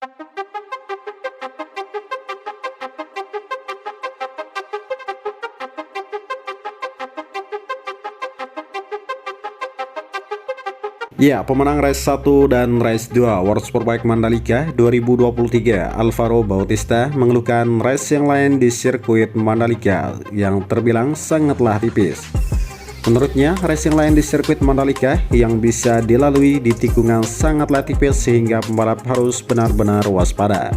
Ya, pemenang race 1 dan race 2 World Superbike Mandalika 2023, Alvaro Bautista mengeluhkan race yang lain di sirkuit Mandalika yang terbilang sangatlah tipis. Menurutnya, race yang lain di sirkuit Mandalika yang bisa dilalui di tikungan sangatlah tipis sehingga pembalap harus benar-benar waspada.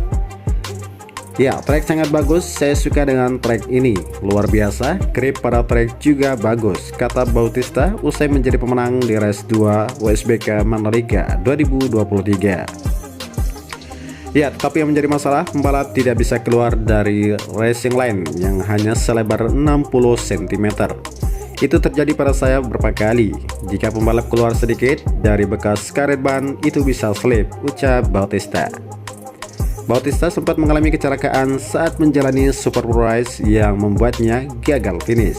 Ya, trek sangat bagus, saya suka dengan trek ini, luar biasa, grip pada trek juga bagus, kata Bautista usai menjadi pemenang di race 2 WSBK Mandalika 2023. Ya, tetapi yang menjadi masalah, pembalap tidak bisa keluar dari race yang lain yang hanya selebar 60 cm. Itu terjadi pada saya beberapa kali. Jika pembalap keluar sedikit dari bekas karet ban, itu bisa slip, ucap Bautista. Bautista sempat mengalami kecelakaan saat menjalani Superbike Race yang membuatnya gagal finish.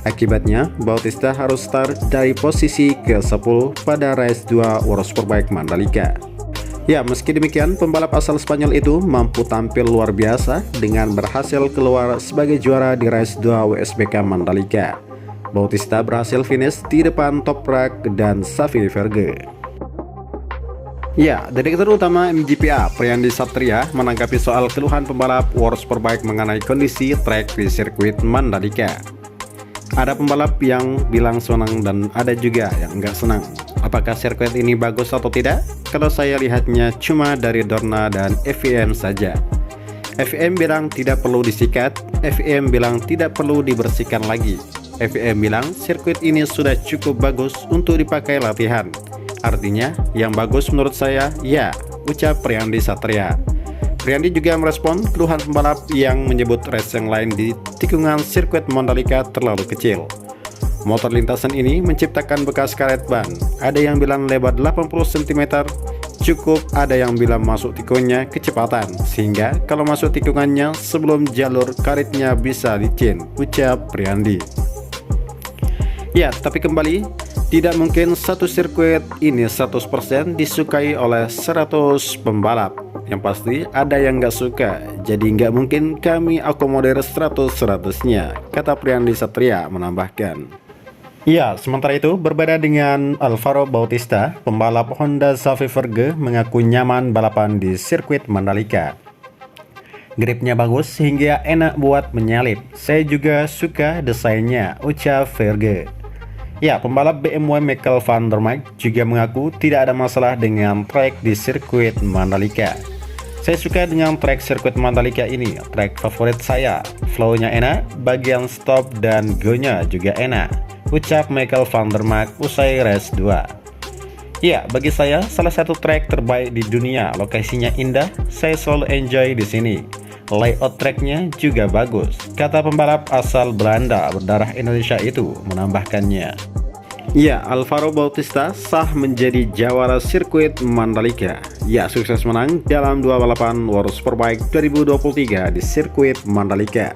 Akibatnya, Bautista harus start dari posisi ke-10 pada race 2 World Superbike Mandalika. Ya, meski demikian, pembalap asal Spanyol itu mampu tampil luar biasa dengan berhasil keluar sebagai juara di race 2 WSBK Mandalika. Bautista berhasil finish di depan Toprak dan Xavi Verge. Ya, Direktur Utama MGPA Priandi Satria menanggapi soal keluhan pembalap World Superbike mengenai kondisi trek di sirkuit Mandalika. Ada pembalap yang bilang senang dan ada juga yang enggak senang. Apakah sirkuit ini bagus atau tidak? Kalau saya lihatnya cuma dari Dorna dan FIM saja. FIM bilang tidak perlu disikat, FIM bilang tidak perlu dibersihkan lagi. FIM bilang sirkuit ini sudah cukup bagus untuk dipakai latihan. Artinya, yang bagus menurut saya, ya, ucap Priandi Satria. Priandi juga merespon keluhan pembalap yang menyebut race yang lain di tikungan sirkuit Mandalika terlalu kecil. Motor lintasan ini menciptakan bekas karet ban. Ada yang bilang lebar 80 cm, cukup, ada yang bilang masuk tikungannya kecepatan, sehingga kalau masuk tikungannya sebelum jalur karetnya bisa licin, ucap Priandi. Ya, tapi kembali, tidak mungkin satu sirkuit ini 100% disukai oleh 100 pembalap. Yang pasti ada yang nggak suka, jadi nggak mungkin kami akomodir 100%-nya, kata Priandi Satria menambahkan. Ya, sementara itu berbeda dengan Alvaro Bautista, pembalap Honda Xavi Verge mengaku nyaman balapan di sirkuit Mandalika. Gripnya bagus sehingga enak buat menyalip. Saya juga suka desainnya, ucap Verge. Ya, pembalap BMW Michael van der Mark juga mengaku tidak ada masalah dengan trek di sirkuit Mandalika. Saya suka dengan trek sirkuit Mandalika ini, trek favorit saya. Flow-nya enak, bagian stop dan go-nya juga enak, ucap Michael van der Mark usai race 2. Ya, bagi saya salah satu trek terbaik di dunia, lokasinya indah, saya selalu enjoy di sini. Layout treknya juga bagus, kata pembalap asal Belanda berdarah Indonesia itu menambahkannya. Ya, Alvaro Bautista sah menjadi jawara sirkuit Mandalika. Ya, sukses menang dalam 2 balapan World Superbike 2023 di sirkuit Mandalika.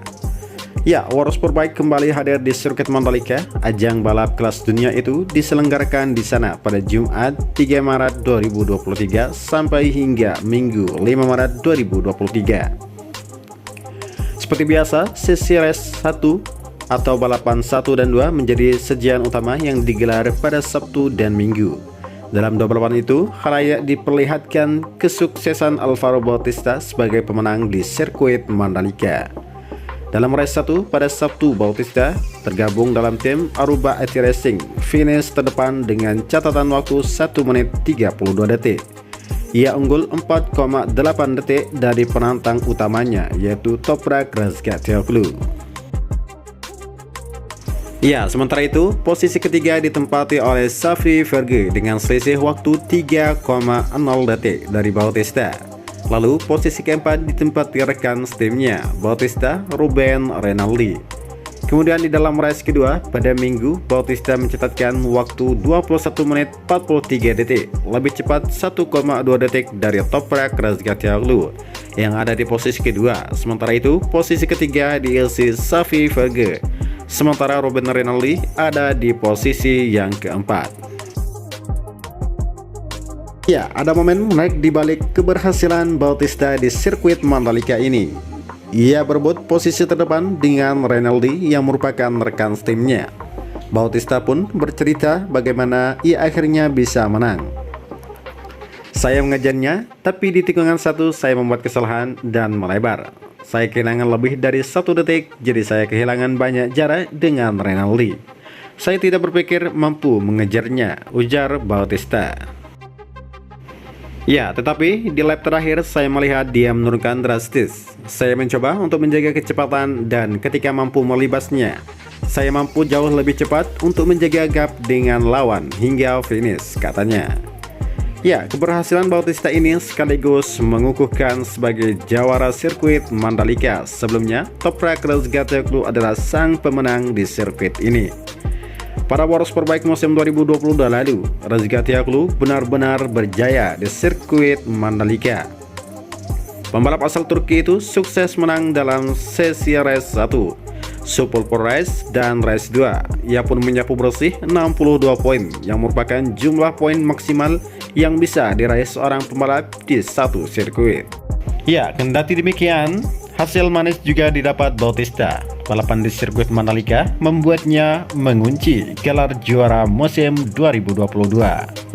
Ya, World Superbike kembali hadir di sirkuit Mandalika. Ajang balap kelas dunia itu diselenggarakan di sana pada Jumat 3 Maret 2023 sampai hingga Minggu 5 Maret 2023. Seperti biasa, sesi race 1 atau balapan 1 dan 2 menjadi sajian utama yang digelar pada Sabtu dan Minggu. Dalam 2 balapan itu, khalayak diperlihatkan kesuksesan Alvaro Bautista sebagai pemenang di sirkuit Mandalika. Dalam race 1 pada Sabtu, Bautista tergabung dalam tim Aruba AT Racing, finish terdepan dengan catatan waktu 1 menit 32 detik. Ia unggul 4,8 detik dari penantang utamanya, yaitu Toprak Razgatlioglu. Ya, sementara itu, posisi ketiga ditempati oleh Xavi Verge dengan selisih waktu 3,0 detik dari Bautista. Lalu, posisi keempat ditempati rekan timnya, Bautista Ruben Rinaldi. Kemudian di dalam race kedua, pada Minggu, Bautista mencatatkan waktu 21 menit 43 detik, lebih cepat 1,2 detik dari Toprak Razgatlioglu yang ada di posisi kedua. Sementara itu, posisi ketiga diisi Xavi Verge, sementara Ruben Rinaldi ada di posisi yang keempat. Ya, ada momen menarik di balik keberhasilan Bautista di sirkuit Mandalika ini. Ia berebut posisi terdepan dengan Rinaldi yang merupakan rekan timnya. Bautista pun bercerita bagaimana ia akhirnya bisa menang. Saya mengejarnya, tapi di tikungan 1 saya membuat kesalahan dan melebar. Saya kehilangan lebih dari 1 detik, jadi saya kehilangan banyak jarak dengan Rinaldi. Saya tidak berpikir mampu mengejarnya, ujar Bautista. Ya, tetapi di lap terakhir saya melihat dia menurunkan drastis. Saya mencoba untuk menjaga kecepatan dan ketika mampu melibasnya, saya mampu jauh lebih cepat untuk menjaga gap dengan lawan hingga finish, katanya. Ya, keberhasilan Bautista ini sekaligus mengukuhkan sebagai jawara sirkuit Mandalika. Sebelumnya, Toprak Razgatlioglu adalah sang pemenang di sirkuit ini. Pada World Superbike musim 2022 lalu, Razgatlioglu benar-benar berjaya di sirkuit Mandalika. Pembalap asal Turki itu sukses menang dalam sesi race 1, Superpole Race, dan Race 2. Ia pun menyapu bersih 62 poin, yang merupakan jumlah poin maksimal yang bisa diraih seorang pembalap di satu sirkuit. Ya, kendati demikian, hasil manis juga didapat Bautista. Balapan di sirkuit Mandalika membuatnya mengunci gelar juara musim 2022.